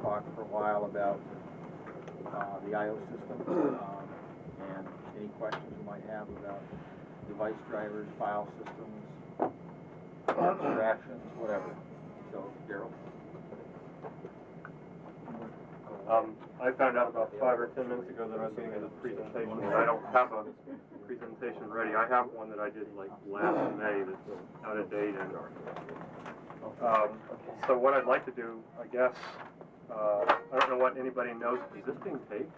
talk for a while about the I/O system and any questions you might have about device drivers, file systems, abstractions, whatever. So, Darryl. I found out about 5 or 10 minutes ago that I was going to get a presentation, and I don't have a presentation ready. I have one that I did like last May that's out of date. And so what I'd like to do, I guess, I don't know what anybody knows existing tape.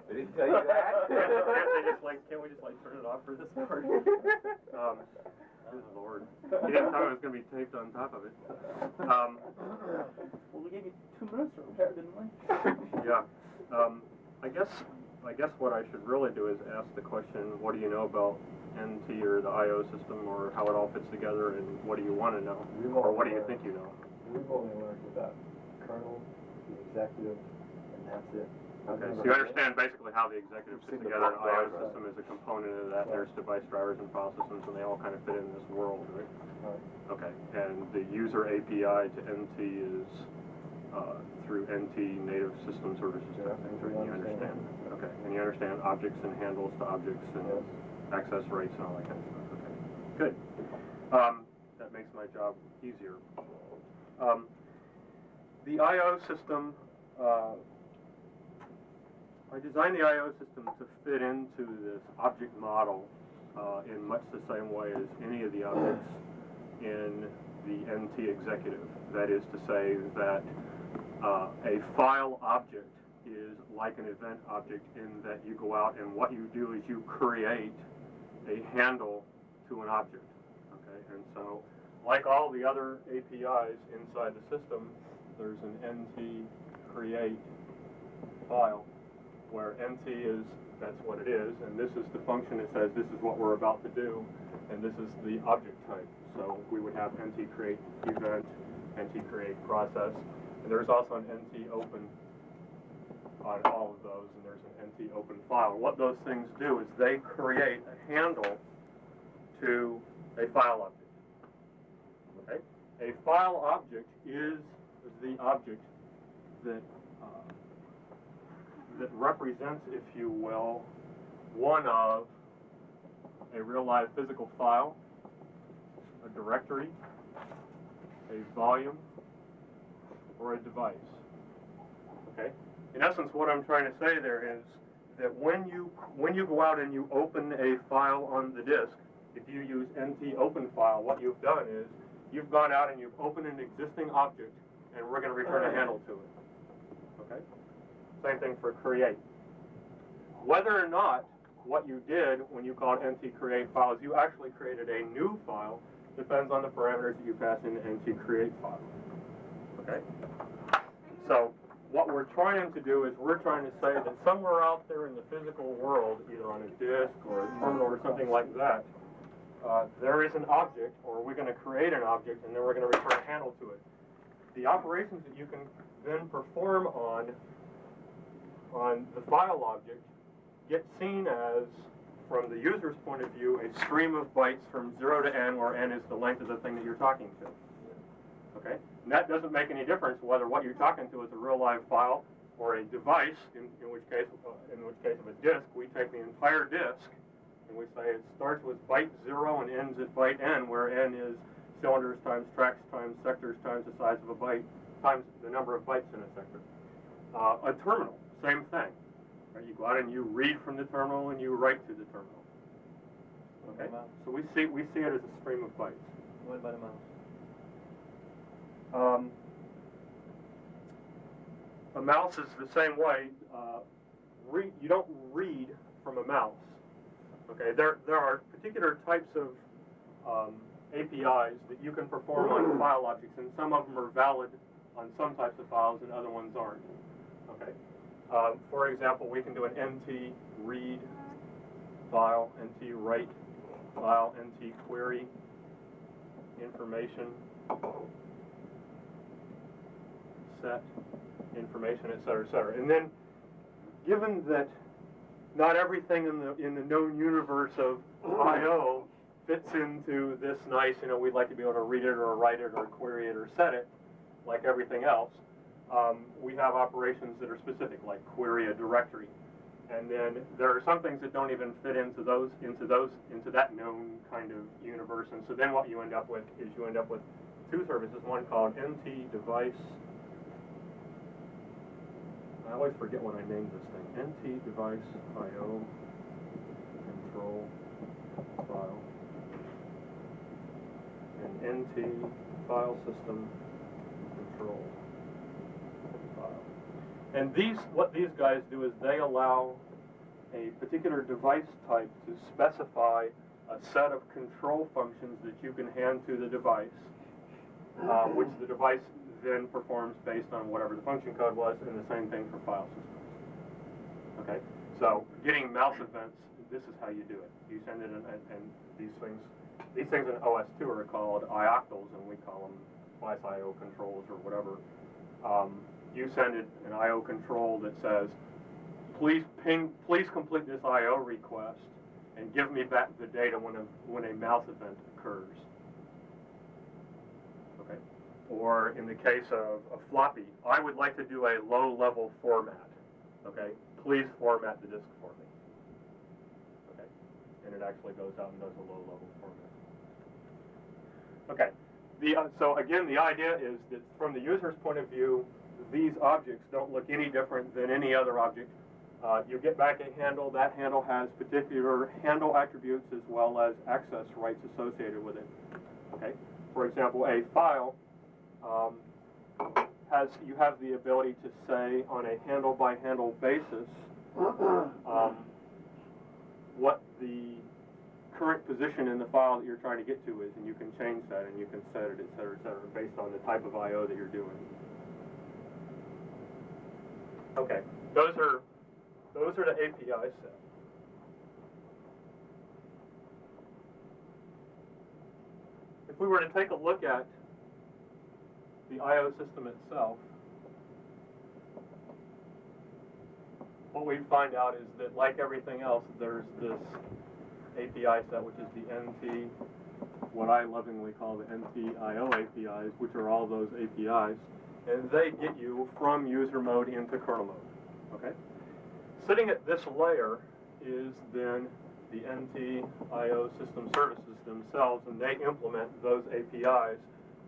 They didn't tell you that? Can't we just turn it off for this part? Good Lord. He didn't tell me it was going to be taped on top of it. Well, we gave you 2 minutes to repair, didn't we? Yeah. I guess what I should really do is ask the question, what do you know about NT or the I/O system, or how it all fits together, and what do you want to know? Or what do you think you know? We've only learned about kernel, the executive, and that's it. Okay, so you understand basically how the executive fits together, and I/O system is a component of that. There's device drivers and file systems, and they all kind of fit in this world, right? Right. Okay, and the user API to NT is through NT native system services type things, right? And you understand. Okay, and you understand objects and handles to objects and access rates and all that kind of stuff. Okay, good. That makes my job easier. The I/O system. I designed the I/O system to fit into this object model in much the same way as any of the objects in the NT executive. That is to say that a file object is like an event object in that you go out and what you do is you create a handle to an object. Okay, and so like all the other APIs inside the system, there's an NT create file, where NT is, that's what it is, and this is the function that says this is what we're about to do, and this is the object type. So we would have NT create event, NT create process, and there's also an NT open on all of those, and there's an NT open file. What those things do is they create a handle to a file object. Okay? A file object is the object that that represents, if you will, one of a real live physical file, a directory, a volume, or a device. Okay? In essence, what I'm trying to say there is that when you go out and you open a file on the disk, if you use NT open file, what you've done is you've gone out and you've opened an existing object, and we're going to return a handle to it. Okay? Same thing for create. Whether or not what you did when you called NT create file is you actually created a new file depends on the parameters that you pass in the NT create file. Okay? So what we're trying to do is we're trying to say that somewhere out there in the physical world, either on a disk or a terminal or something like that, there is an object, or we're going to create an object, and then we're going to return a handle to it. The operations that you can then perform on the file object get seen as, from the user's point of view, a stream of bytes from 0 to n, where n is the length of the thing that you're talking to. Okay? And that doesn't make any difference whether what you're talking to is a real live file or a device, in which case of a disk, we take the entire disk and we say it starts with byte 0 and ends at byte n, where n is cylinders times tracks times sectors times the size of a byte times the number of bytes in a sector. A terminal, same thing. Right? You go out and you read from the terminal and you write to the terminal. Okay? So we see it as a stream of bytes. What about a mouse? A mouse is the same way. You don't read from a mouse. Okay, there are particular types of APIs that you can perform on file objects, and some of them are valid on some types of files and other ones aren't. Okay. For example, we can do an NT read file, NT write file, NT query information set information, etc., etc. And then, given that not everything in the known universe of I/O fits into this nice, we'd like to be able to read it or write it or query it or set it, like everything else. We have operations that are specific, like query a directory. And then there are some things that don't even fit into that known kind of universe. And so then what you end up with is you end up with two services, one called NT device. I always forget when I named this thing. NT device IO control file. And NT file system control file. And what these guys do is they allow a particular device type to specify a set of control functions that you can hand to the device, which the device then performs based on whatever the function code was, and the same thing for file systems. Okay, so getting mouse events, this is how you do it. You send it and these things in OS2 are called ioctls, and we call them device IO controls or whatever. You send it an IO control that says, please complete this IO request and give me back the data when a mouse event occurs. Okay. Or in the case of a floppy, I would like to do a low-level format. Okay. Please format the disk for me. Okay. And it actually goes out and does a low-level format. Okay. So again, the idea is that from the user's point of view, these objects don't look any different than any other object. You get back a handle. That handle has particular handle attributes as well as access rights associated with it. Okay. For example, a file you have the ability to say on a handle-by-handle basis what the current position in the file that you're trying to get to is, and you can change that, and you can set it, et cetera, based on the type of I/O that you're doing. Okay, those are the API set. If we were to take a look at the I/O system itself, what we'd find out is that, like everything else, there's this API set, which is the NT, what I lovingly call the NT I/O APIs, which are all those APIs, and they get you from user mode into kernel mode. Okay? Sitting at this layer is then the NT I/O system services themselves, and they implement those APIs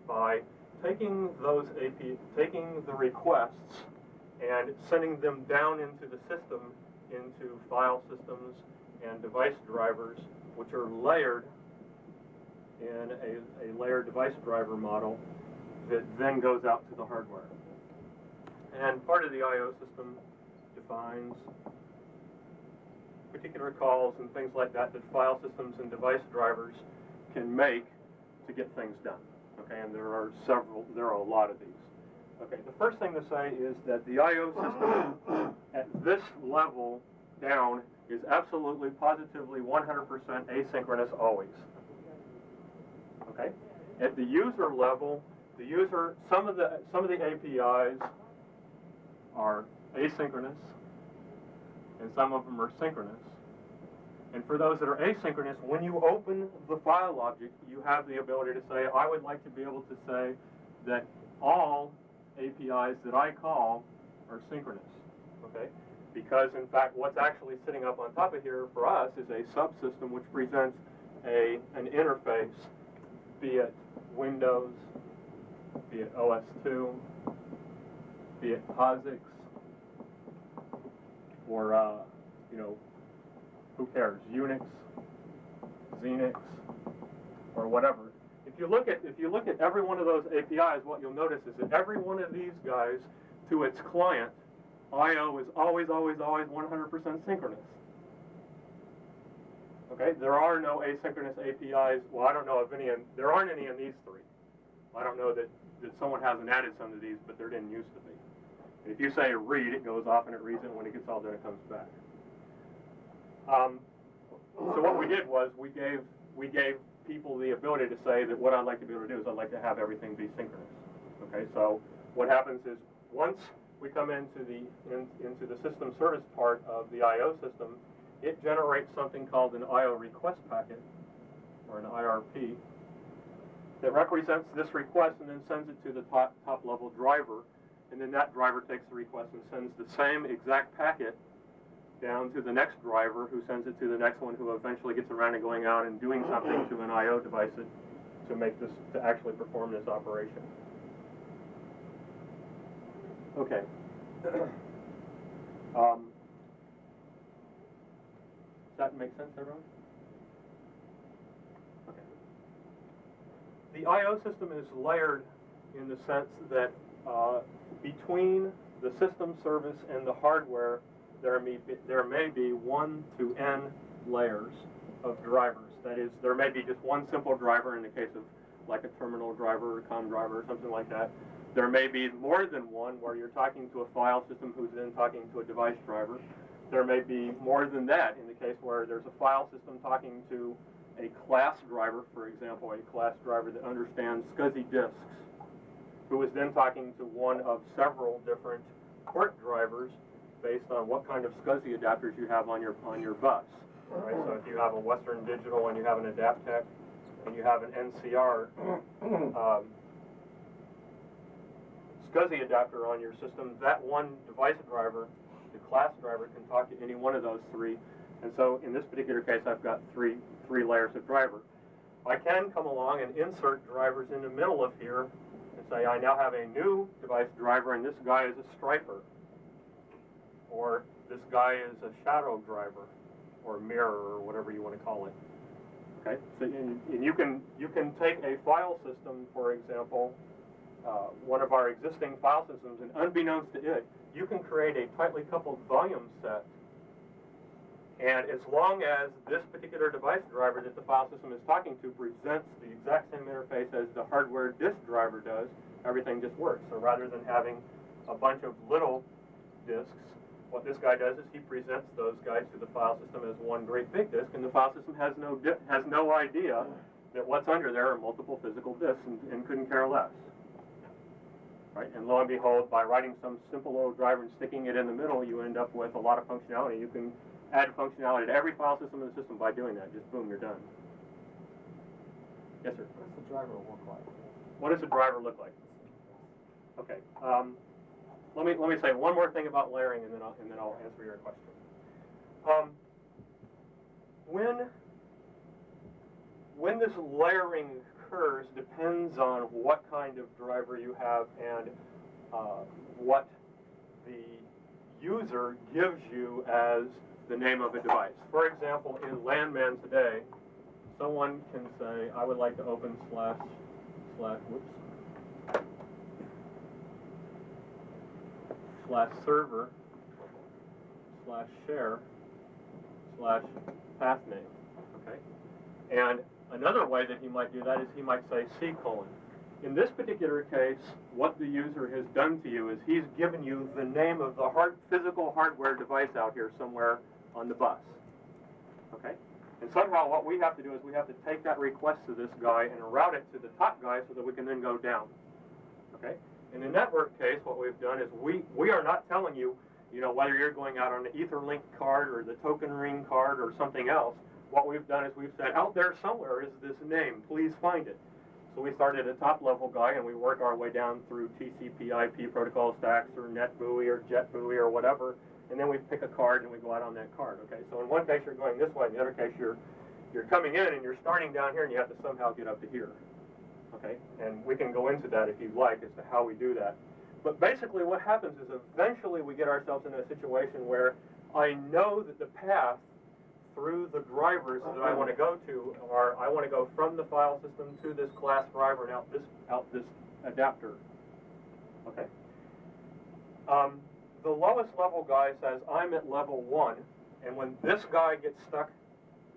by taking the requests and sending them down into the system, into file systems and device drivers, which are layered in a layered device driver model that then goes out to the hardware. And part of the I/O system defines particular calls and things like that file systems and device drivers can make to get things done. Okay, and there are a lot of these. Okay, the first thing to say is that the I/O system at this level down is absolutely, positively, 100% asynchronous always. Okay, at the user level, some of the APIs are asynchronous, and some of them are synchronous. And for those that are asynchronous, when you open the file object, you have the ability to say, I would like to be able to say that all APIs that I call are synchronous, okay? Because, in fact, what's actually sitting up on top of here for us is a subsystem which presents an interface, be it Windows, be it OS2, be it POSIX, or, who cares, Unix, Xenix, or whatever. If you look at every one of those APIs, what you'll notice is that every one of these guys, to its client, I/O is always 100% synchronous. Okay, there are no asynchronous APIs. Well, I don't know of any, there aren't any in these three. I don't know that someone hasn't added some of these, but there didn't used to be. And if you say read, it goes off and it reads it, and when it gets all done, it comes back. So what we did was we gave people the ability to say that what I'd like to be able to do is I'd like to have everything be synchronous. Okay, so what happens is once we come into the system service part of the I/O system, it generates something called an I/O request packet, or an IRP, that represents this request and then sends it to the top level driver, and then that driver takes the request and sends the same exact packet down to the next driver, who sends it to the next one, who eventually gets around to going out and doing something to an I/O device to make this, to actually perform this operation. Okay. Does that make sense, everyone? Okay. The I/O system is layered in the sense that between the system service and the hardware, there may be 1 to n layers of drivers. That is, there may be just one simple driver in the case of like a terminal driver or a COM driver or something like that. There may be more than one where you're talking to a file system who's then talking to a device driver. There may be more than that in the case where there's a file system talking to a class driver, for example, a class driver that understands SCSI disks, who is then talking to one of several different port drivers based on what kind of SCSI adapters you have on your bus. Right? So if you have a Western Digital and you have an Adaptec and you have an NCR SCSI adapter on your system, that one device driver, the class driver, can talk to any one of those three. And so in this particular case, I've got three layers of driver. I can come along and insert drivers in the middle of here and say I now have a new device driver, and this guy is a striper, or this guy is a shadow driver, or mirror, or whatever you want to call it. Okay, so and you can take a file system, for example, one of our existing file systems, and unbeknownst to it, you can create a tightly coupled volume set. And as long as this particular device driver that the file system is talking to presents the exact same interface as the hardware disk driver does, everything just works. So rather than having a bunch of little disks, what this guy does is he presents those guys to the file system as one great big disk, and the file system has no idea that what's under there are multiple physical disks and couldn't care less. Right? And lo and behold, by writing some simple little driver and sticking it in the middle, you end up with a lot of functionality. You can add functionality to every file system in the system by doing that. Just boom, you're done. Yes, sir? What does the driver look like? What does the driver look like? Okay. Let me say one more thing about layering, and then I'll answer your question. When this layering occurs depends on what kind of driver you have and what the user gives you as the name of a device. For example, in Landman today, someone can say, I would like to open /server /share /path name. Okay? And another way that he might do that is he might say C:. In this particular case, what the user has done to you is he's given you the name of the physical hardware device out here somewhere on the bus. Okay? And somehow what we have to do is we have to take that request to this guy and route it to the top guy so that we can then go down. Okay? In the network case, what we've done is we are not telling you, whether you're going out on the Etherlink card or the token ring card or something else. What we've done is we've said, out there somewhere is this name, please find it. So we started at a top level guy and we work our way down through TCP/IP protocol stacks or NetBUI or JetBUI or whatever, and then we pick a card and we go out on that card. Okay, so in one case you're going this way, in the other case you're coming in and you're starting down here and you have to somehow get up to here. Okay, and we can go into that if you'd like as to how we do that. But basically what happens is eventually we get ourselves in a situation where I know that the path through the drivers that I want to go to are, I want to go from the file system to this class driver and out this adapter. Okay. The lowest level guy says, I'm at level 1, and when this guy gets stuck,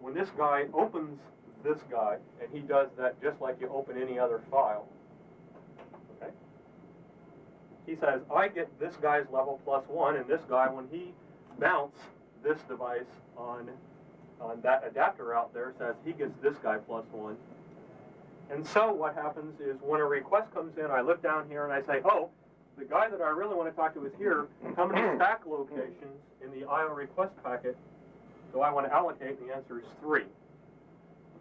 when this guy opens this guy, and he does that just like you open any other file, okay? He says, I get this guy's level +1, and this guy, when he mounts this device on that adapter out there, says he gets this guy +1. And so what happens is when a request comes in, I look down here and I say, oh, the guy that I really want to talk to is here. How many stack locations in the IO request packet do I want to allocate? And the answer is 3.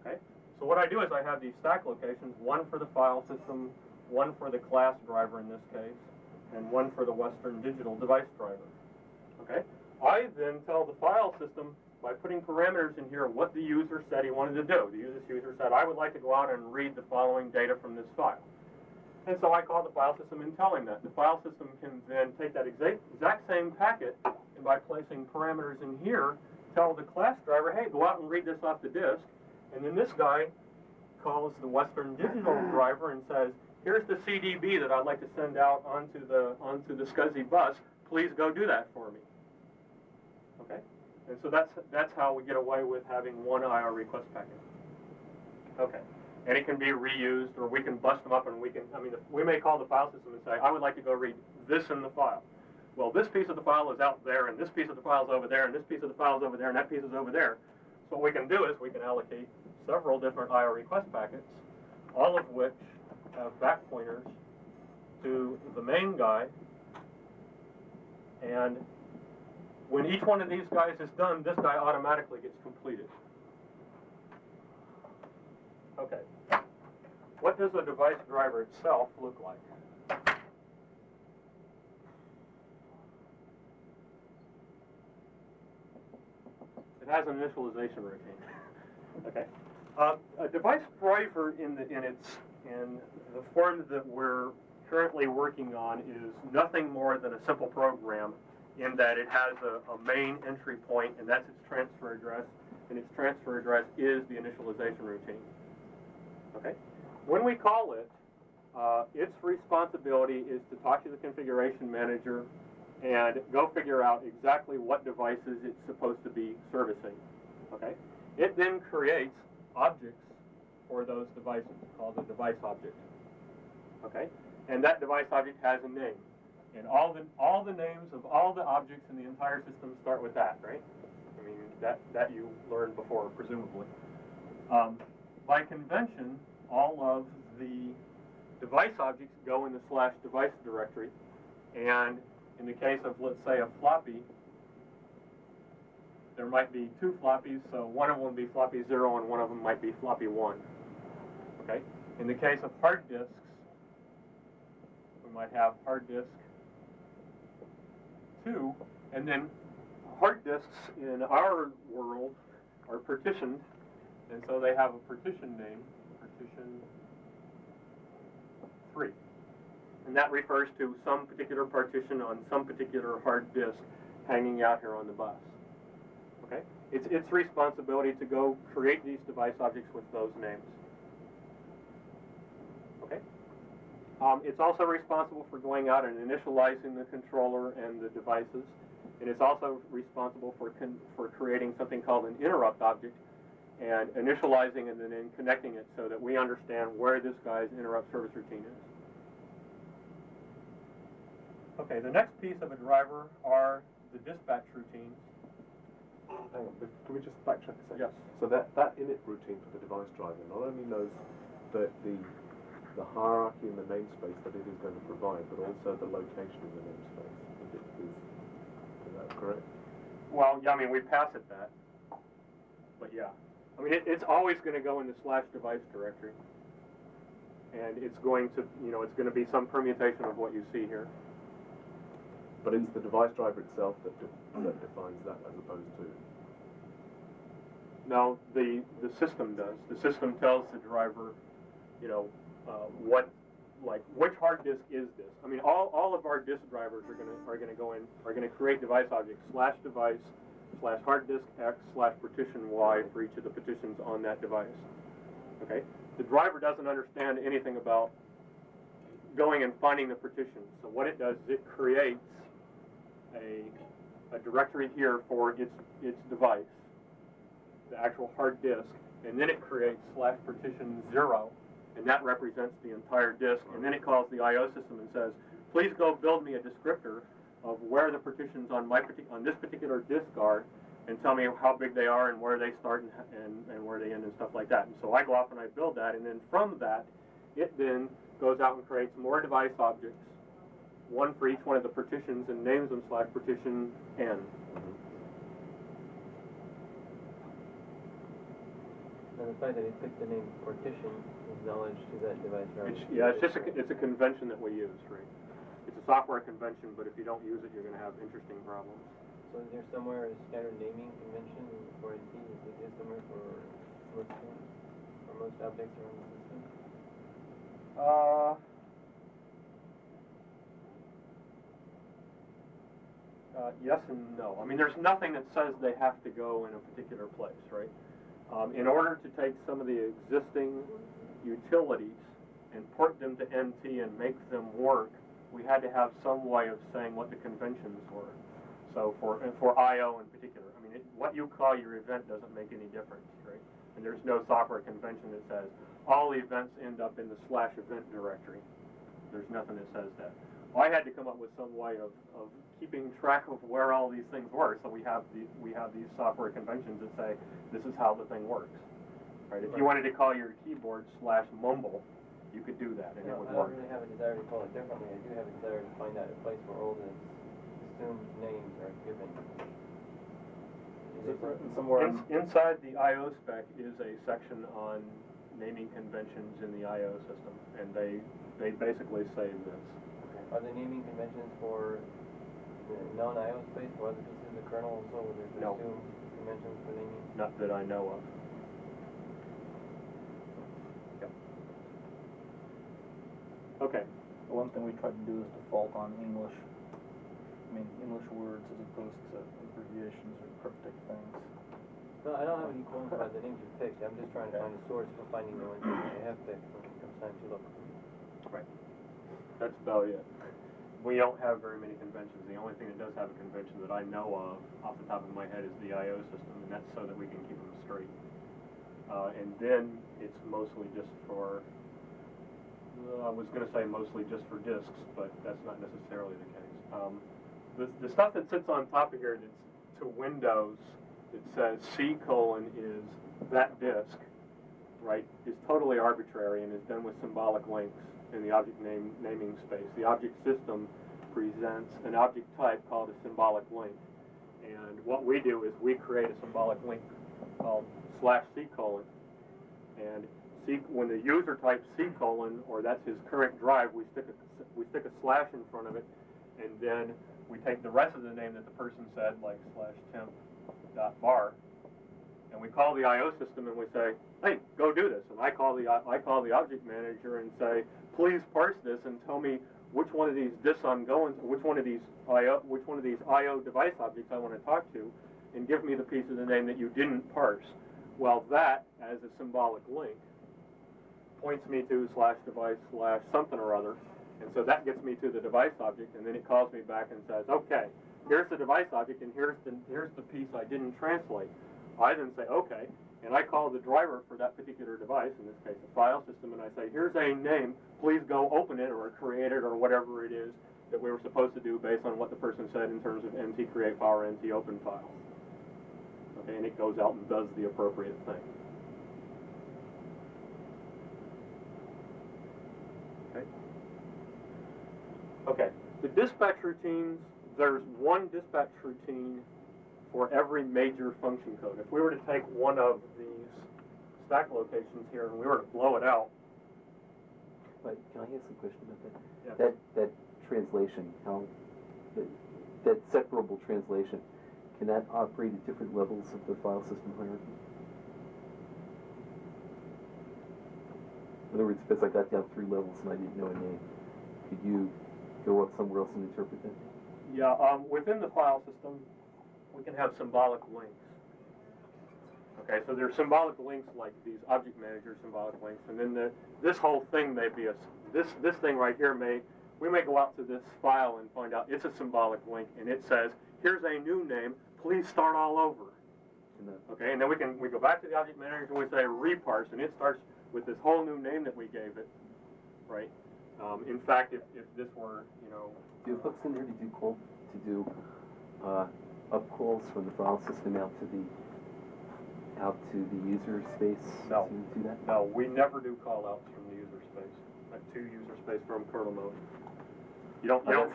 Okay? So what I do is I have these stack locations, one for the file system, one for the class driver in this case, and one for the Western Digital device driver. Okay? I then tell the file system by putting parameters in here what the user said he wanted to do. The user said, I would like to go out and read the following data from this file. And so I call the file system and tell him that. The file system can then take that exact same packet, and by placing parameters in here, tell the class driver, hey, go out and read this off the disk. And then this guy calls the Western Digital driver and says, here's the CDB that I'd like to send out onto the SCSI bus. Please go do that for me. Okay? And so that's how we get away with having one IO request packet. Okay. And it can be reused, or we can bust them up, and we may call the file system and say, I would like to go read this in the file. Well, this piece of the file is out there, and this piece of the file is over there, and this piece of the file is over there, and that piece is over there. So what we can do is we can allocate several different IO request packets, all of which have back pointers to the main guy. And when each one of these guys is done, this guy automatically gets completed. Okay. What does the device driver itself look like? It has an initialization routine. Okay. A device driver in the form that we're currently working on is nothing more than a simple program in that it has a main entry point, and that's its transfer address, and its transfer address is the initialization routine. Okay? When we call it, its responsibility is to talk to the configuration manager and go figure out exactly what devices it's supposed to be servicing. Okay? It then creates objects for those devices called a device object. Okay? And that device object has a name. And all the names of all the objects in the entire system start with that, right? I mean, that you learned before, presumably. By convention, all of the device objects go in the /device directory. And in the case of, let's say, a floppy, there might be two floppies, so one of them will be floppy 0 and one of them might be floppy 1. Okay? In the case of hard disks, we might have hard disk 2, and then hard disks in our world are partitioned, and so they have a partition name, partition 3. And that refers to some particular partition on some particular hard disk hanging out here on the bus. Okay? It's its responsibility to go create these device objects with those names. Okay? It's also responsible for going out and initializing the controller and the devices. And it's also responsible for creating something called an interrupt object and initializing and then connecting it so that we understand where this guy's interrupt service routine is. Okay, the next piece of a driver are the dispatch routines. Hang on, can we just backtrack a second? Yes. So that init routine for the device driver not only knows the hierarchy in the namespace that it is going to provide, but also the location of the namespace. Is that correct? Well, yeah, I mean, we pass it that. But yeah. I mean, it's always going to go in the /device directory. And it's going to, it's going to be some permutation of what you see here. But it's the device driver itself that defines that as opposed to... No, the system does. The system tells the driver, which hard disk is this? I mean, all of our disk drivers are going to create device objects /device /hard disk X /partition Y for each of the partitions on that device. Okay? The driver doesn't understand anything about going and finding the partitions. So what it does is it creates a directory here for its device, the actual hard disk, and then it creates /partition 0, and that represents the entire disk, and then it calls the I/O system and says, please go build me a descriptor of where the partitions on this particular disk are, and tell me how big they are and where they start and where they end and stuff like that. And so I go off and I build that, and then from that, it then goes out and creates more device objects, one for each one of the partitions, and names them /partition N. And the fact that he picked the name partition is knowledge to that device driver. It's a convention that we use, right? It's a software convention, but if you don't use it, you're going to have interesting problems. So is there somewhere a standard naming convention for NT? Is there somewhere for most things, for most objects around the system? Yes and no. I mean, there's nothing that says they have to go in a particular place, right? In order to take some of the existing utilities and port them to NT and make them work, we had to have some way of saying what the conventions were. So for I/O in particular, I mean, what you call your event doesn't make any difference, right? And there's no software convention that says all events end up in the /event directory. There's nothing that says that. Well, I had to come up with some way of keeping track of where all these things were. So we have these software conventions that say this is how the thing works, right? If you wanted to call your keyboard /mumble, you could do that and it would I work. don't really have a desire to call it differently. I do have a desire to find out a place where all the assumed names are given. Is it written somewhere? Inside the I/O spec is a section on naming conventions in the I/O system, and they basically say this. Are there naming conventions for the non-I/O space, for other pieces of the kernel also, where there's No. assumed conventions for naming? Not that I know of. Yep. Okay. The one thing we tried to do is default on English. I mean, English words as opposed to abbreviations or cryptic things. No, I don't have any qualms about the names you picked. I'm just trying to find a source for finding the ones that I have picked when it comes time to look. Right. That's about it. We don't have very many conventions. The only thing that does have a convention that I know of off the top of my head is the I/O system, and that's so that we can keep them straight. And then it's mostly just for, I was going to say mostly just for disks, but that's not necessarily the case. The stuff that sits on top of here that's to Windows, it says C: is that disk, right, is totally arbitrary and is done with symbolic links in the object naming space. The object system presents an object type called a symbolic link. And what we do is we create a symbolic link called /C:, and when the user types C:, or that's his current drive, we stick a slash in front of it, and then we take the rest of the name that the person said, like /temp.bar, and we call the I/O system and we say, hey, go do this. And I call the object manager and say, please parse this and tell me which one of these disks I'm going to, which one of these I/O device objects I want to talk to, and give me the piece of the name that you didn't parse. Well, that, as a symbolic link, points me to /device/ something or other, and so that gets me to the device object, and then it calls me back and says, okay, here's the device object, and here's the piece I didn't translate. I then say, okay, and I call the driver for that particular device, in this case a file system, and I say, here's a name, please go open it or create it or whatever it is that we were supposed to do based on what the person said in terms of NT create file or NT open file. Okay, and it goes out and does the appropriate thing. Okay. Okay, the dispatch routines, there's one dispatch routine for every major function code. If we were to take one of these stack locations here and we were to blow it out. But can I ask a question about that? Yeah. That translation, that separable translation, can that operate at different levels of the file system hierarchy? In other words, because I got down 3 levels and I didn't know a name, could you go up somewhere else and interpret that? Yeah, within the file system, we can have symbolic links. Okay, so there's symbolic links like these object manager symbolic links, and then this whole thing may be this thing right here we may go out to this file and find out it's a symbolic link, and it says, here's a new name, please start all over. Okay, and then we go back to the object manager and we say reparse, and it starts with this whole new name that we gave it, right? In fact, if this were, Do you have hooks in there to do up calls from the file system out to the user space? No. To do that? No, we never do call outs from the user space, to user space from kernel mode. You don't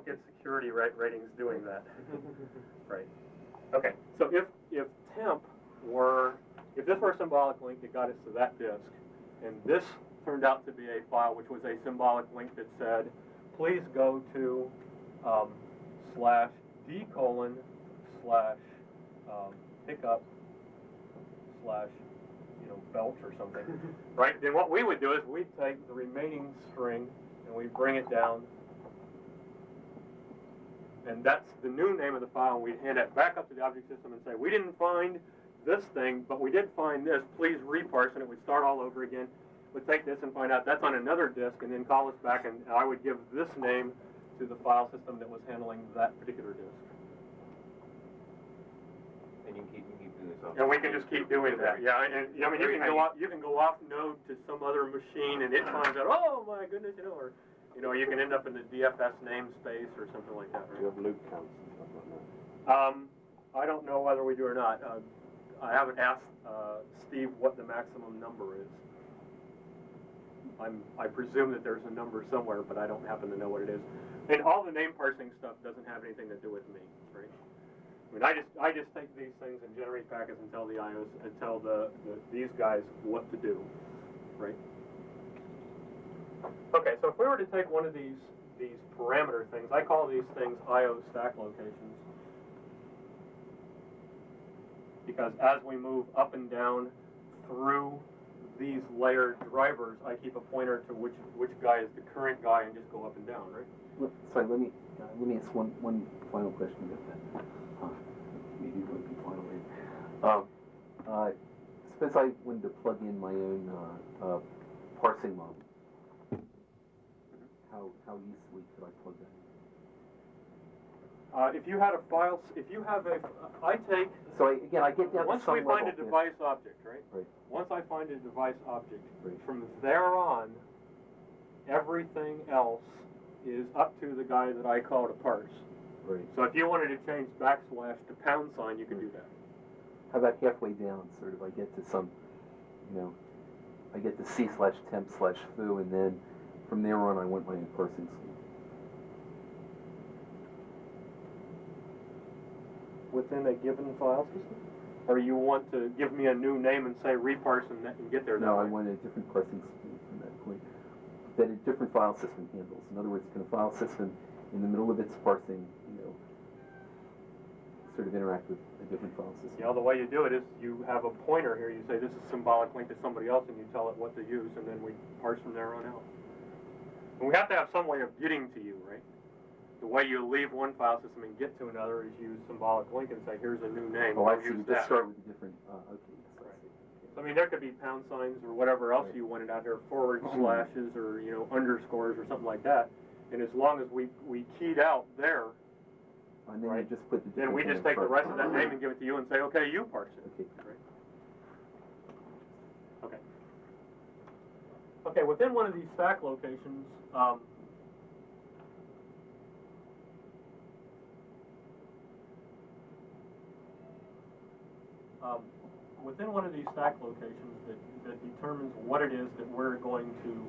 get security ratings doing that. Right. Okay. So if temp were if this were a symbolic link that got us to that disk, and this turned out to be a file which was a symbolic link that said, please go to /d:/pickup/ belch or something, right? Then what we would do is we'd take the remaining string and we bring it down, and that's the new name of the file, and we'd hand it back up to the object system and say, we didn't find this thing, but we did find this, please reparse, and it would start all over again. We'd take this and find out that's on another disk, and then call us back, and I would give this name to the file system that was handling that particular disk. And you can keep doing this. And we can just keep doing that, yeah. And I mean, you can go off node to some other machine, and it finds out, oh my goodness, or you can end up in the DFS namespace or something like that. Do you have loop counts and stuff like that? I don't know whether we do or not. I haven't asked Steve what the maximum number is. I presume that there's a number somewhere, but I don't happen to know what it is. And all the name parsing stuff doesn't have anything to do with me, right? I mean, I just take these things and generate packets and tell the IOs and tell these guys what to do, right? Okay, so if we were to take one of these parameter things, I call these things IO stack locations, because as we move up and down through these layered drivers, I keep a pointer to which guy is the current guy and just go up and down, right? Sorry, let me ask one final question about that. Maybe it won't be final. Suppose I wanted to plug in my own parsing model. How easily could I plug that in? If you had a file, I take. So again, I get down once to some we find level, a device object, right? Right. Once I find a device object, Right. from there on, everything else is up to the guy that I call to parse. Right. So if you wanted to change backslash to £, you can do that. How about halfway down, sort of, I get to some, I get to C/temp/foo, and then from there on, I want my own parsing scheme. Within a given file system? Or you want to give me a new name and say reparse and get there that No, I way? want a different parsing scheme from that point that a different file system handles. In other words, can a file system, in the middle of its parsing, sort of interact with a different file system? The way you do it is you have a pointer here. You say this is a symbolic link to somebody else, and you tell it what to use, and then we parse from there on out. And we have to have some way of getting to you, right? The way you leave one file system and get to another is use symbolic link and say, here's a new name. Oh, I Go see. use You that. just start with a different, okay, yes, I Right. see. So, I mean, there could be pound signs or whatever else Right. you wanted out here, forward slashes or, underscores or something like that. And as long as we keyed out there, And then right. you just put the then we different just thing in take the front. rest of that name and give it to you and say, okay, you parse it. Okay. Right? Okay. Okay, within one of these stack locations, within one of these stack locations that determines what it is that we're going to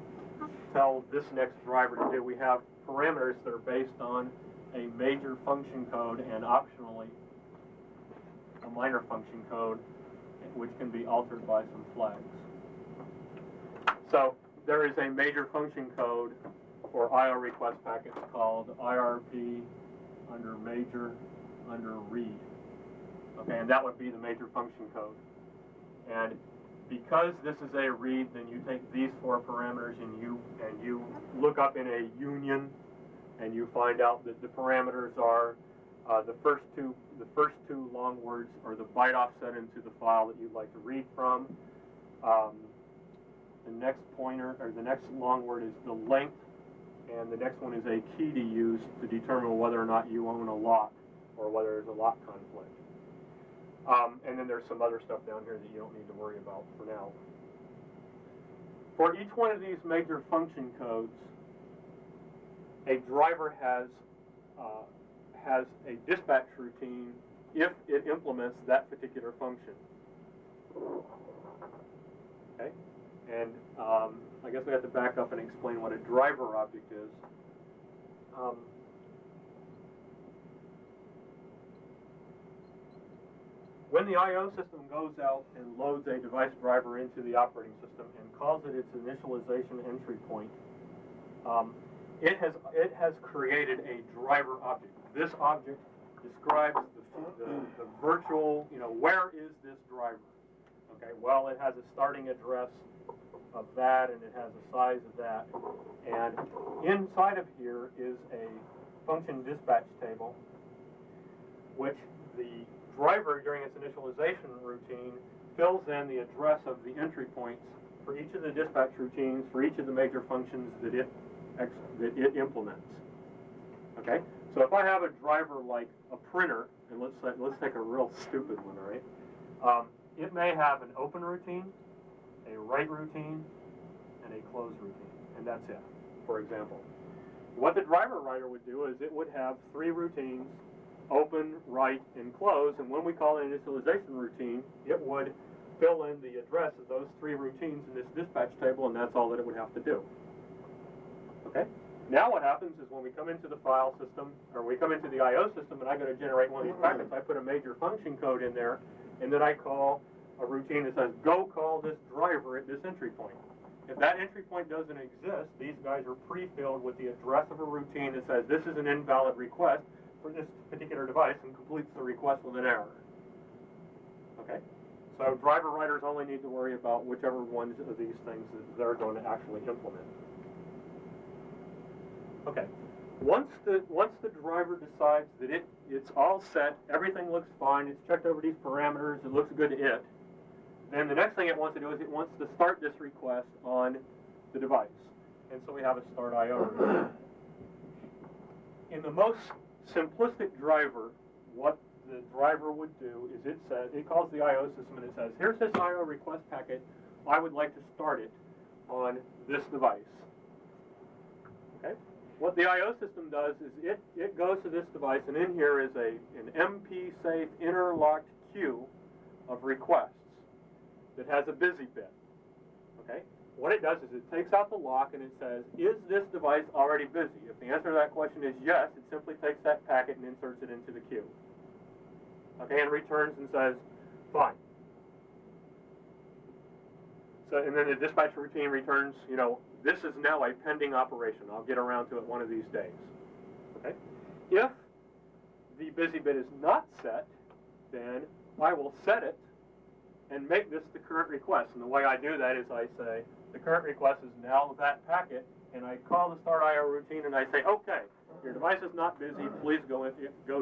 tell this next driver to do, we have parameters that are based on a major function code and optionally a minor function code, which can be altered by some flags. So there is a major function code for IO request packets called IRP under major under read. Okay, and that would be the major function code. And because this is a read, then you take these 4 parameters and you look up in a union, and you find out that the parameters are the first two long words are the byte offset into the file that you'd like to read from. The next pointer or the next long word is the length, and the next one is a key to use to determine whether or not you own a lock or whether there's a lock conflict. And then there's some other stuff down here that you don't need to worry about for now. For each one of these major function codes, a driver has a dispatch routine if it implements that particular function. Okay, and I guess we have to back up and explain what a driver object is. When the I/O system goes out and loads a device driver into the operating system and calls it its initialization entry point, it has created a driver object. This object describes the virtual, where is this driver? Okay, well, it has a starting address of that, and it has a size of that. And inside of here is a function dispatch table, which the driver, during its initialization routine, fills in the address of the entry points for each of the dispatch routines, for each of the major functions that it implements. Okay, so if I have a driver like a printer, and let's take a real stupid one, all right? It may have an open routine, a write routine, and a close routine, and that's it, for example. What the driver writer would do is it would have 3 routines: open, write, and close, and when we call an initialization routine, it would fill in the address of those 3 routines in this dispatch table, and that's all that it would have to do. Okay? Now what happens is when we come into the file system, or we come into the I/O system, and I go to generate one of these packets, I put a major function code in there, and then I call a routine that says, go call this driver at this entry point. If that entry point doesn't exist, these guys are pre-filled with the address of a routine that says this is an invalid request for this particular device, and completes the request with an error. Okay? So driver writers only need to worry about whichever ones of these things that they're going to actually implement. Okay. Once the driver decides that it's all set, everything looks fine, it's checked over these parameters, it looks good to it, then the next thing it wants to do is it wants to start this request on the device. And so we have a start I/O. In the most simplistic driver, what the driver would do is it calls the I/O system and it says, here's this I/O request packet, I would like to start it on this device. Okay? What the I/O system does is it goes to this device, and in here is an MP-safe interlocked queue of requests that has a busy bit. Okay? What it does is it takes out the lock and it says, is this device already busy? If the answer to that question is yes, it simply takes that packet and inserts it into the queue. Okay, and returns and says, fine. So, and then the dispatch routine returns, this is now a pending operation. I'll get around to it one of these days. Okay? If the busy bit is not set, then I will set it and make this the current request. And the way I do that is I say, the current request is now that packet, and I call the start I/O routine and I say, okay, your device is not busy, please go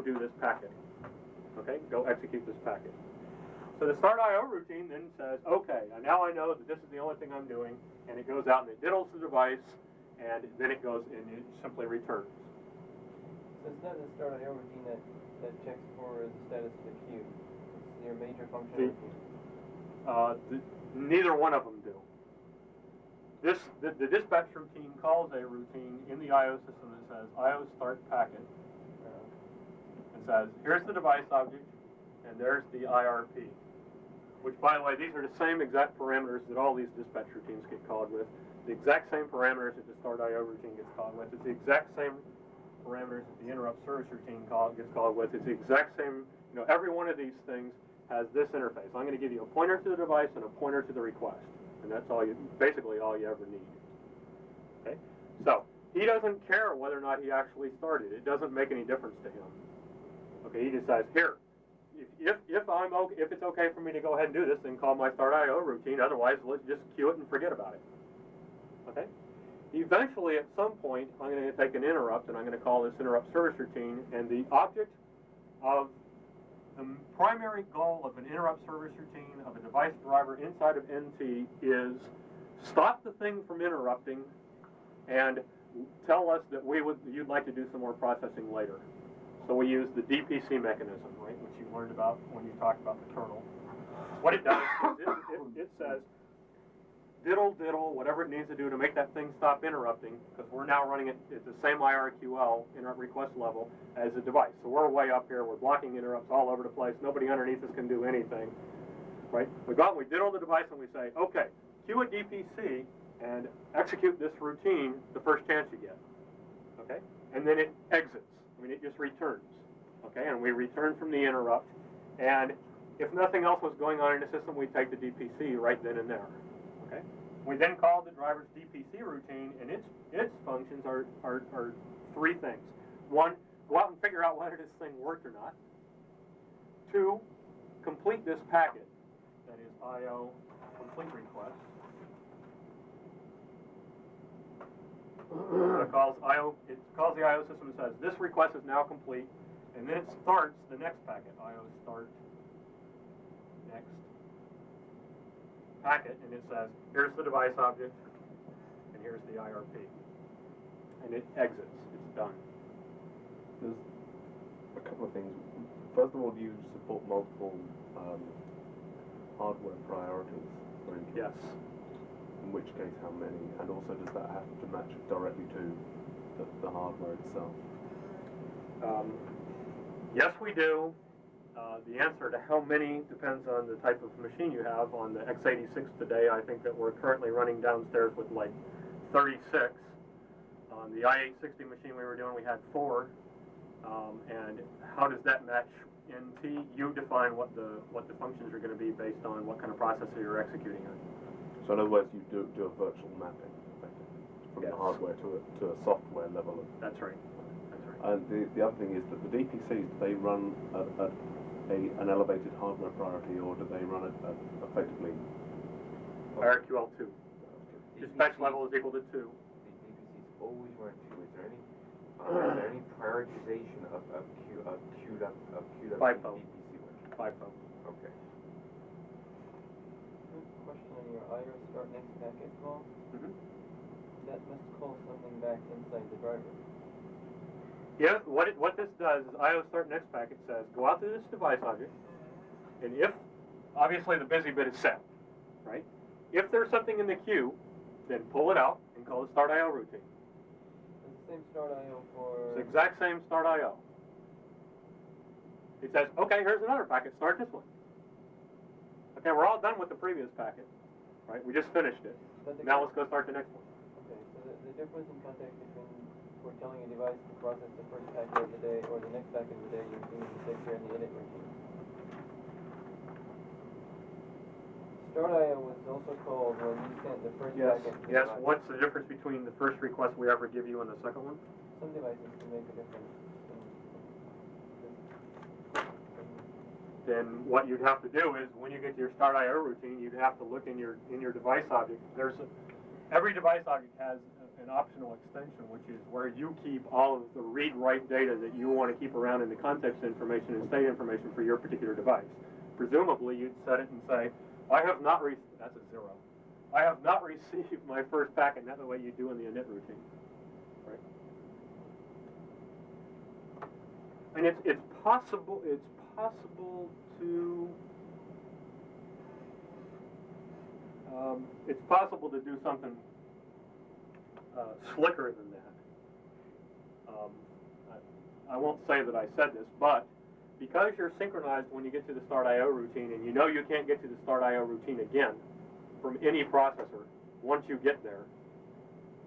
do this packet. Okay, go execute this packet. So the start I/O routine then says, okay, now I know that this is the only thing I'm doing, and it goes out and it diddles the device, and then it goes and it simply returns. So it's not the start I/O routine that checks for the status of the queue. It's your major function routine. Neither one of them do. The dispatch routine calls a routine in the I/O system that says I/O start packet, and says, here's the device object, and there's the IRP. Which, by the way, these are the same exact parameters that all these dispatch routines get called with. The exact same parameters that the start I/O routine gets called with. It's the exact same parameters that the interrupt service routine gets called with. It's the exact same, every one of these things has this interface. I'm going to give you a pointer to the device and a pointer to the request. And that's basically all you ever need. Okay? So, he doesn't care whether or not he actually started. It doesn't make any difference to him. Okay, he decides, here, if it's okay for me to go ahead and do this, then call my start I/O routine. Otherwise, let's just queue it and forget about it. Okay? Eventually, at some point, I'm going to take an interrupt, and I'm going to call this interrupt service routine, and the object of the primary goal of an interrupt service routine of a device driver inside of NT is stop the thing from interrupting and tell us that you'd like to do some more processing later. So we use the DPC mechanism, right, which you learned about when you talked about the kernel. What it does is it says, diddle, whatever it needs to do to make that thing stop interrupting, because we're now running it at the same IRQL, interrupt request level, as the device. So we're way up here, we're blocking interrupts all over the place, nobody underneath us can do anything, right? We go out and we diddle the device and we say, okay, queue a DPC and execute this routine the first chance you get, okay? And then it exits. It just returns, okay? And we return from the interrupt, and If nothing else was going on in the system, we'd take the DPC right then and there. Okay. We then call the driver's DPC routine, and its functions are three things. One, go out and figure out whether this thing worked or not. Two, complete this packet, that is IO complete request. It calls the IO system and says, this request is now complete, and then it starts the next packet, IO start next packet, and it says, here's the device object, and here's the IRP. And it exits, it's done. There's a couple of things. First of all, do you support multiple hardware priorities for input? Yes. In which case, how many? And also, does that have to match directly to the hardware itself? Yes, we do. The answer to how many depends on the type of machine you have. On the x86 today, I think that we're currently running downstairs with like 36. On the i860 machine we were doing, we had 4. And how does that match NT? You define what the functions are going to be based on what kind of processor you're executing on. So in other words, you do a virtual mapping, effectively, from Yes. the hardware to a software level. That's right. That's right. And the other thing is that the DPCs, do they run at an elevated hardware priority, or do they run at effectively? IRQL2. Dispatch level is equal to 2. The DPCs always run 2. Is there any prioritization of queued up FIFO. DPC ones? FIFO. Okay. Question on your IO start next packet call. Mhm. That must call something back inside the driver. Yeah, what this does is IO start next packet says, go out to this device object, and if, obviously the busy bit is set, right? If there's something in the queue, then pull it out and call it start IO routine. It's the same start IO for. It's the exact same start IO. It says, okay, here's another packet, start this one. Okay, we're all done with the previous packet, right? We just finished it. But the Now let's go start the next one. Okay, so the difference in context between we're telling a device to process the first packet of the day or the next packet of the day, you're doing the take care in the init routine. Start IO was also called when you sent the first Yes. packet to the Yes. device. What's the difference between the first request we ever give you and the second one? Some devices can make a difference. Then what you'd have to do is when you get to your start IO routine, you'd have to look in your device object. Every device object has an optional extension, which is where you keep all of the read-write data that you want to keep around in the context information and state information for your particular device. Presumably, you'd set it and say, I have not that's a 0. I have not received my first packet, and that's the way you do in the init routine, right? And it's possible to do something slicker than that. I won't say that I said this, but because you're synchronized when you get to the start IO routine, and you know you can't get to the start IO routine again from any processor once you get there,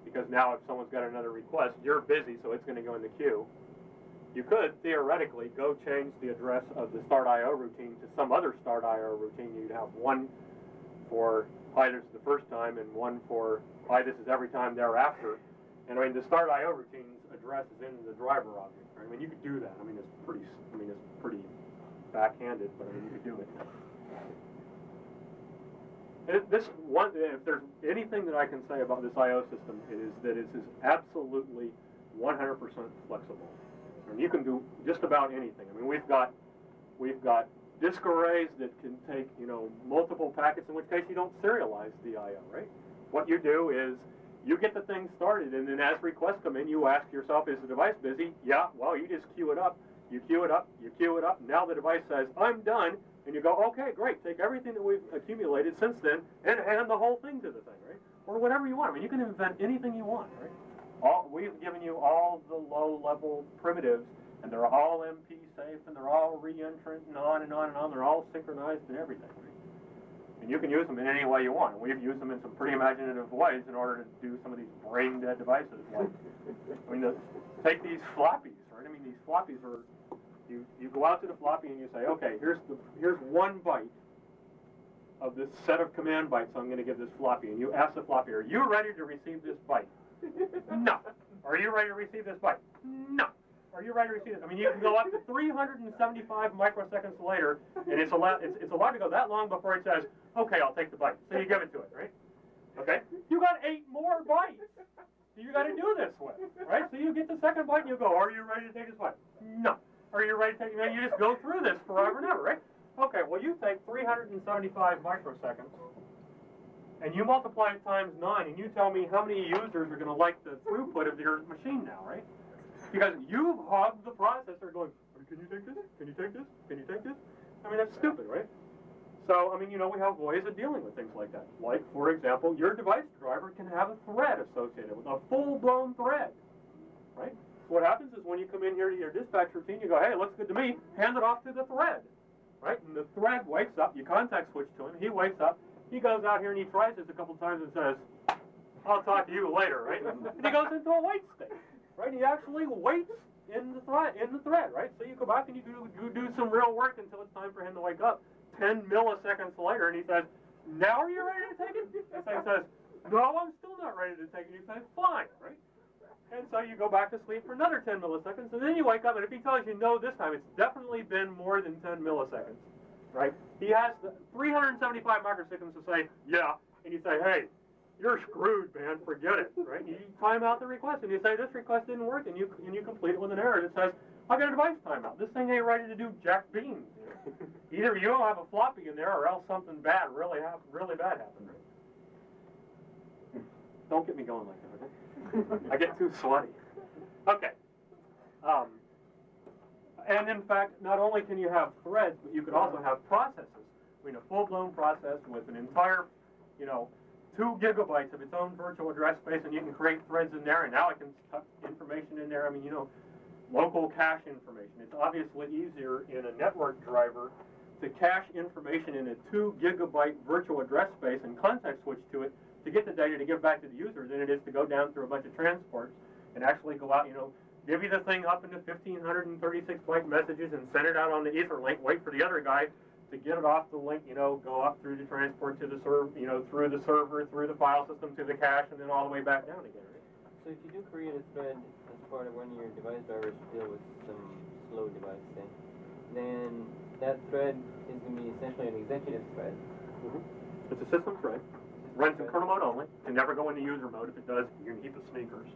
because now if someone's got another request, you're busy, so it's going to go in the queue. You could, theoretically, go change the address of the start IO routine to some other start IO routine. You'd have one for, hi, this is the first time, and one for, hi, this is every time thereafter. And I mean, the start IO routine's address is in the driver object, right? I mean, you could do that. I mean, it's pretty backhanded, but I mean, you could do it. If there's anything that I can say about this IO system, it is that it is absolutely 100% flexible. I mean, you can do just about anything. I mean, we've got disk arrays that can take, multiple packets, in which case you don't serialize the IO, right? What you do is you get the thing started, and then as requests come in, you ask yourself, is the device busy? Yeah, well, you just queue it up. You queue it up, you queue it up. Now the device says, I'm done. And you go, okay, great. Take everything that we've accumulated since then and hand the whole thing to the thing, right? Or whatever you want. I mean, you can invent anything you want, right? We've given you all the low-level primitives, and they're all MP safe, and they're all re-entrant, and on and on and on. They're all synchronized and everything, right? And you can use them in any way you want. And we've used them in some pretty imaginative ways in order to do some of these brain-dead devices. Like, I mean, take these floppies, right? I mean, these floppies are You go out to the floppy and you say, okay, here's 1 byte of this set of command bytes I'm going to give this floppy, and you ask the floppy, are you ready to receive this byte? No. Are you ready to receive this byte? No. Are you ready to receive it? I mean, you can go up to 375 microseconds later, and it's allowed to go that long before it says, okay, I'll take the byte. So you give it to it, right? Okay? You got 8 more bytes. So you got to do this with, right? So you get the second byte and you go, are you ready to take this byte? No. Are you ready to take it? You just go through this forever and ever, right? Okay, well, you take 375 microseconds, and you multiply it times 9, and you tell me how many users are going to like the throughput of your machine now, right? Because you've hogged the processor going, can you take this? Can you take this? Can you take this? I mean, that's stupid, right? So, I mean, we have ways of dealing with things like that. Like, for example, your device driver can have a thread associated with a full-blown thread, right? What happens is when you come in here to your dispatch routine, you go, hey, it looks good to me, hand it off to the thread, right? And the thread wakes up, you contact switch to him, he wakes up, he goes out here and he tries this a couple times and says, I'll talk to you later, right? And he goes into a wait state, right? He actually waits in the thread, right? So you go back and you do some real work until it's time for him to wake up. 10 milliseconds later, and he says, now are you ready to take it? And so he says, no, I'm still not ready to take it. You say, fine, right? And so you go back to sleep for another 10 milliseconds, and then you wake up, and if he tells you no this time, it's definitely been more than 10 milliseconds, right? He has 375 microseconds to say, yeah, and you say, hey, you're screwed, man, forget it, right? You time out the request, and you say, this request didn't work, and you complete it with an error that says, I got a device timeout. This thing ain't ready to do jack beans. Either you don't have a floppy in there, or else something bad, really bad happened. Don't get me going like that, okay? I get too sweaty. Okay. And in fact, not only can you have threads, but you can also have processes. I mean, a full-blown process with an entire, 2 gigabytes of its own virtual address space, and you can create threads in there, and now it can tuck information in there. I mean, local cache information. It's obviously easier in a network driver to cache information in a 2 gigabyte virtual address space and context switch to it to get the data to give back to the user than it is to go down through a bunch of transports and actually go out, give you the thing up into 1,536 byte messages and send it out on the Etherlink, wait for the other guy to get it off the link, go up through the transport to the server, through the server, through the file system to the cache, and then all the way back down again. So if you do create a thread as part of one of your device drivers to deal with some slow device thing, then that thread is going to be essentially an executive thread. Mm-hmm. It's a system thread. Runs in kernel mode only. Can never go into user mode. If it does, you're going to keep the sneakers.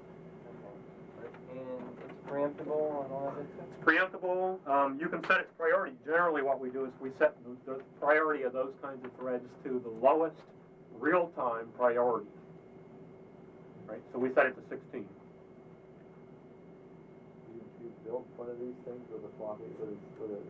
Okay. And it's preemptible and all of it? It's preemptible. You can set its priority. Generally what we do is we set the priority of those kinds of threads to the lowest real-time priority. Right? So we set it to 16. You built one of these things with a floppy, with a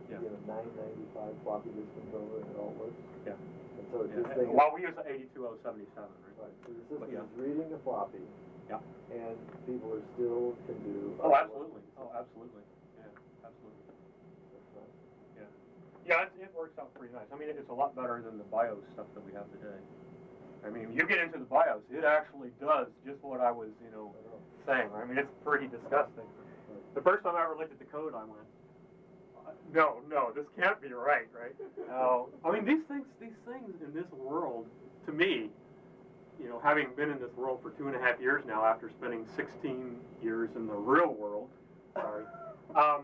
995 floppy disk controller, and it all works? Yeah. And so this thing well, we use an 82077, right? Right. So the system is reading a floppy. Yeah. And people are still can do. Oh, absolutely. Oh, absolutely. Yeah, absolutely. That's right. Yeah, it works out pretty nice. I mean, it's a lot better than the BIOS stuff that we have today. I mean, you get into the BIOS, it actually does just what I was, saying. I mean, it's pretty disgusting. The first time I ever looked at the code, I went, no, this can't be right? No. I mean, these things in this world, to me, having been in this world for 2.5 years now, after spending 16 years in the real world, sorry, I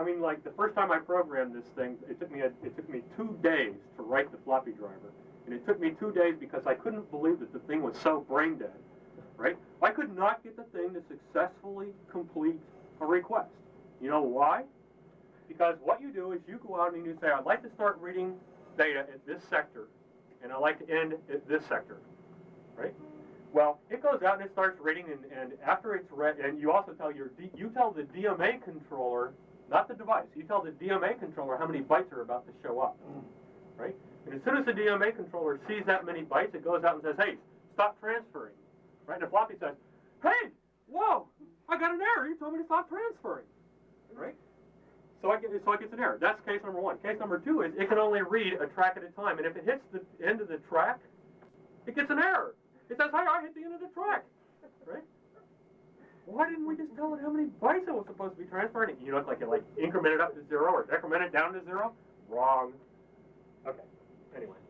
mean, like the first time I programmed this thing, it took me 2 days to write the floppy driver. And it took me 2 days because I couldn't believe that the thing was so brain dead, right? I could not get the thing to successfully complete a request. You know why? Because what you do is you go out and you say, I'd like to start reading data at this sector, and I'd like to end at this sector, right? Well, it goes out and it starts reading, and after it's read, and you also tell you tell the DMA controller, not the device, you tell the DMA controller how many bytes are about to show up, right? And as soon as the DMA controller sees that many bytes, it goes out and says, hey, stop transferring. Right? And the floppy says, hey, whoa, I got an error. You told me to stop transferring. Right? So it gets an error. That's case number 1. Case number 2 is it can only read a track at a time. And if it hits the end of the track, it gets an error. It says, hey, I hit the end of the track. Right? why didn't we just tell it how many bytes it was supposed to be transferring? You look like it like incremented up to 0 or decremented down to 0. Wrong. Okay. Anyway.